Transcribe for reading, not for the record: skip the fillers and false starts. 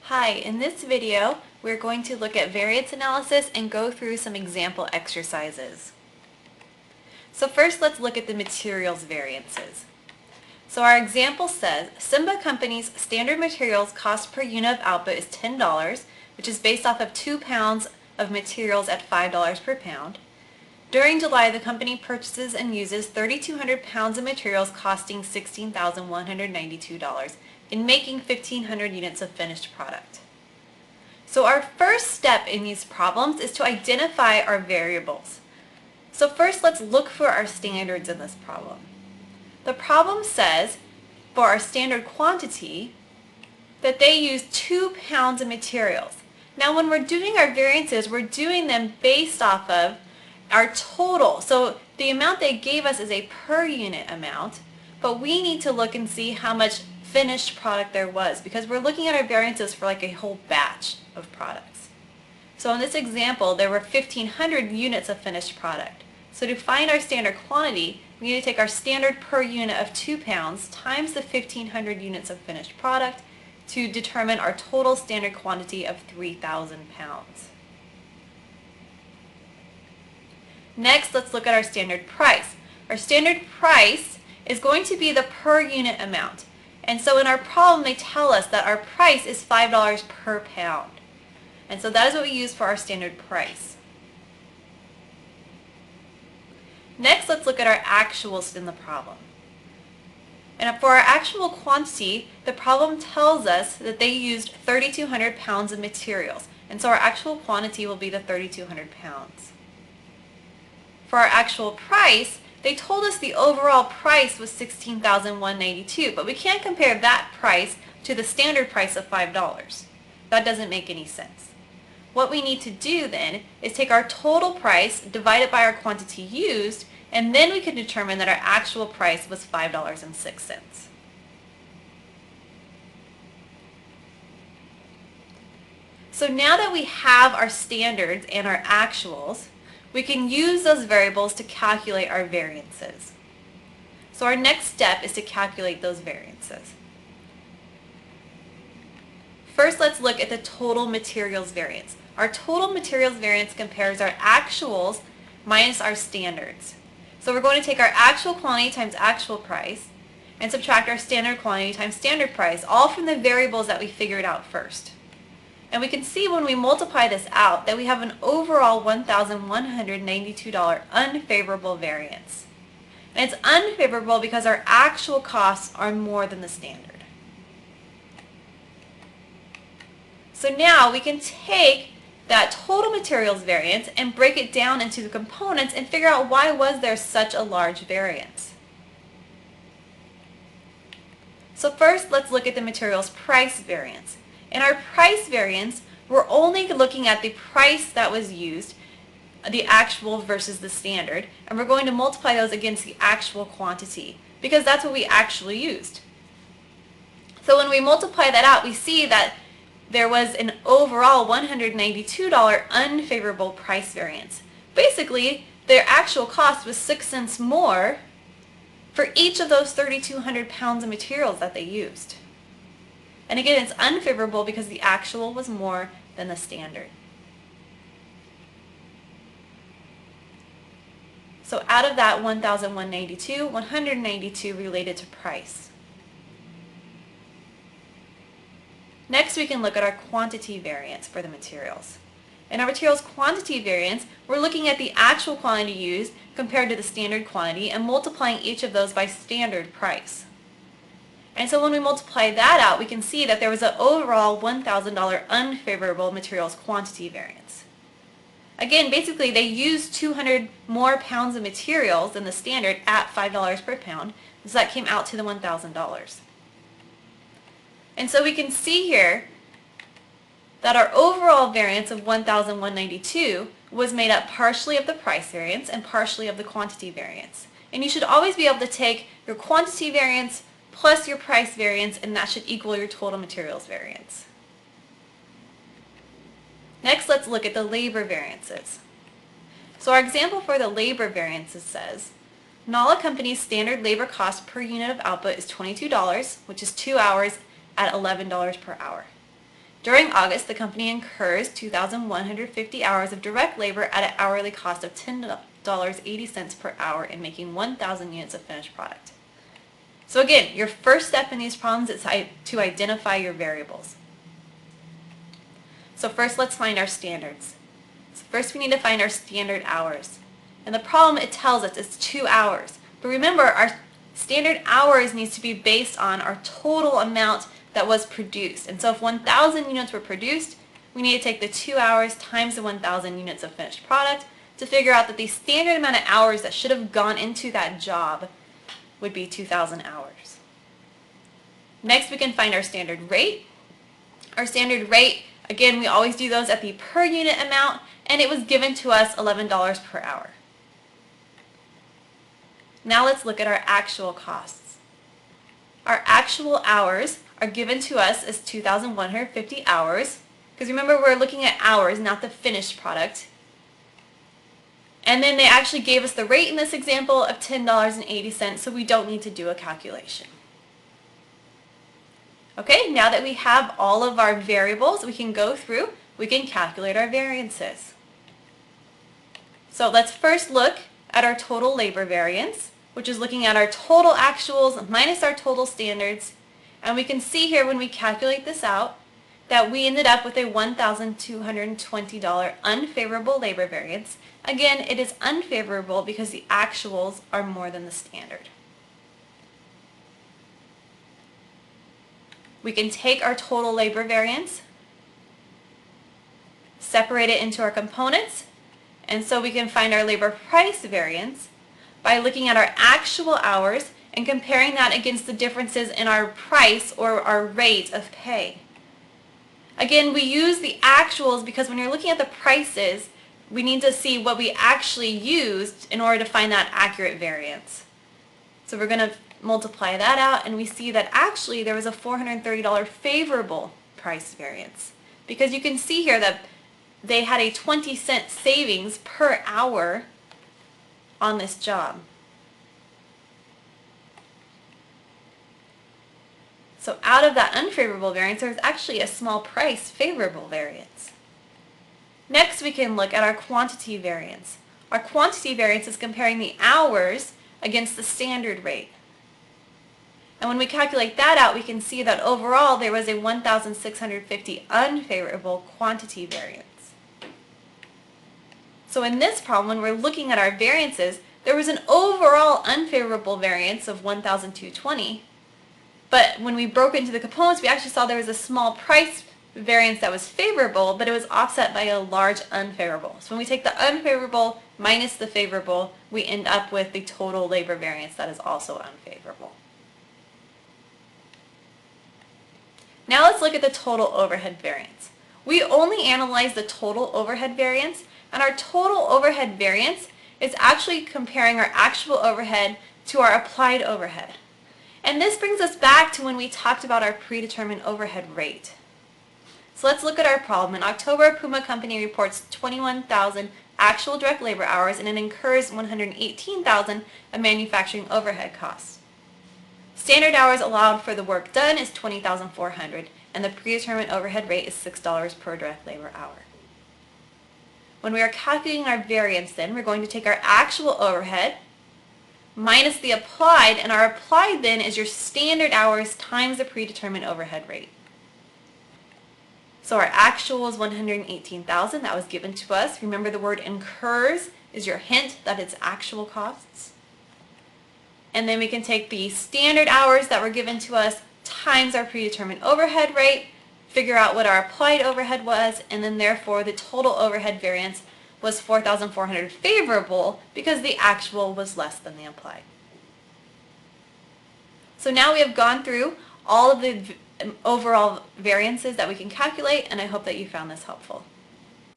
Hi, in this video we're going to look at variance analysis and go through some example exercises. So first let's look at the materials variances. So our example says Simba Company's standard materials cost per unit of output is $10, which is based off of 2 pounds of materials at $5 per pound. During July, the company purchases and uses 3,200 pounds of materials costing $16,192 in making 1,500 units of finished product. So our first step in these problems is to identify our variables. So first let's look for our standards in this problem. The problem says for our standard quantity that they use 2 pounds of materials. Now when we're doing our variances, we're doing them based off of our total. So the amount they gave us is a per unit amount, but we need to look and see how much finished product there was because we're looking at our variances for like a whole batch of products. So in this example, there were 1,500 units of finished product. So to find our standard quantity, we need to take our standard per unit of 2 pounds times the 1,500 units of finished product to determine our total standard quantity of 3,000 pounds. Next, let's look at our standard price. Our standard price is going to be the per unit amount. And so in our problem, they tell us that our price is $5 per pound. And so that is what we use for our standard price. Next, let's look at our actuals in the problem. And for our actual quantity, the problem tells us that they used 3,200 pounds of materials. And so our actual quantity will be the 3,200 pounds. For our actual price, they told us the overall price was $16,192, but we can't compare that price to the standard price of $5. That doesn't make any sense. What we need to do then is take our total price, divide it by our quantity used, and then we can determine that our actual price was $5.06. So now that we have our standards and our actuals, we can use those variables to calculate our variances. So our next step is to calculate those variances. First, let's look at the total materials variance. Our total materials variance compares our actuals minus our standards. So we're going to take our actual quantity times actual price and subtract our standard quantity times standard price, all from the variables that we figured out first. And we can see when we multiply this out that we have an overall $1,192 unfavorable variance. And it's unfavorable because our actual costs are more than the standard. So now we can take that total materials variance and break it down into the components and figure out why was there such a large variance. So first, let's look at the materials price variance. In our price variance, we're only looking at the price that was used, the actual versus the standard, and we're going to multiply those against the actual quantity because that's what we actually used. So when we multiply that out, we see that there was an overall $192 unfavorable price variance. Basically, their actual cost was 6 cents more for each of those 3,200 pounds of materials that they used. And again, it's unfavorable because the actual was more than the standard. So out of that 1,192, 192 related to price. Next, we can look at our quantity variance for the materials. In our materials quantity variance, we're looking at the actual quantity used compared to the standard quantity and multiplying each of those by standard price. And so when we multiply that out, we can see that there was an overall $1,000 unfavorable materials quantity variance. Again, basically they used 200 more pounds of materials than the standard at $5 per pound, so that came out to the $1,000. And so we can see here that our overall variance of 1,192 was made up partially of the price variance and partially of the quantity variance. And you should always be able to take your quantity variance plus your price variance, and that should equal your total materials variance. Next, let's look at the labor variances. So our example for the labor variances says, Nala Company's standard labor cost per unit of output is $22, which is 2 hours at $11 per hour. During August, the company incurs 2,150 hours of direct labor at an hourly cost of $10.80 per hour in making 1,000 units of finished product. So again, your first step in these problems is to identify your variables. So first, let's find our standards. So first we need to find our standard hours. And the problem, it tells us, is 2 hours. But remember, our standard hours needs to be based on our total amount that was produced. And so if 1,000 units were produced, we need to take the 2 hours times the 1,000 units of finished product to figure out that the standard amount of hours that should have gone into that job would be 2,000 hours. Next, we can find our standard rate. Our standard rate, again, we always do those at the per unit amount, and it was given to us $11 per hour. Now let's look at our actual costs. Our actual hours are given to us as 2,150 hours, because remember, we're looking at hours, not the finished product. And then they actually gave us the rate in this example of $10.80, so we don't need to do a calculation. Okay, now that we have all of our variables, we can go through, we can calculate our variances. So let's first look at our total labor variance, which is looking at our total actuals minus our total standards. And we can see here when we calculate this out that we ended up with a $1,220 unfavorable labor variance. Again, it is unfavorable because the actuals are more than the standard. We can take our total labor variance, separate it into our components, and so we can find our labor price variance by looking at our actual hours and comparing that against the differences in our price or our rate of pay. Again, we use the actuals because when you're looking at the prices, we need to see what we actually used in order to find that accurate variance. So we're going to multiply that out, and we see that actually there was a $430 favorable price variance, because you can see here that they had a 20-cent savings per hour on this job. So out of that unfavorable variance, there's actually a small price favorable variance. Next, we can look at our quantity variance. Our quantity variance is comparing the hours against the standard rate. And when we calculate that out, we can see that overall there was a 1,650 unfavorable quantity variance. So in this problem, when we're looking at our variances, there was an overall unfavorable variance of 1,220. But when we broke into the components, we actually saw there was a small price variance that was favorable, but it was offset by a large unfavorable. So when we take the unfavorable minus the favorable, we end up with the total labor variance that is also unfavorable. Now let's look at the total overhead variance. We only analyze the total overhead variance, and our total overhead variance is actually comparing our actual overhead to our applied overhead. And this brings us back to when we talked about our predetermined overhead rate. So let's look at our problem. In October, Puma Company reports 21,000 actual direct labor hours, and it incurs 118,000 of manufacturing overhead costs. Standard hours allowed for the work done is 20,400, and the predetermined overhead rate is $6 per direct labor hour. When we are calculating our variance, then we're going to take our actual overhead minus the applied, and our applied then is your standard hours times the predetermined overhead rate. So our actual is 118,000. That was given to us. Remember, the word incurs is your hint that it's actual costs. And then we can take the standard hours that were given to us times our predetermined overhead rate, figure out what our applied overhead was, and then therefore the total overhead variance was 4,400 favorable because the actual was less than the applied. So now we have gone through all of the overall variances that we can calculate, and I hope that you found this helpful.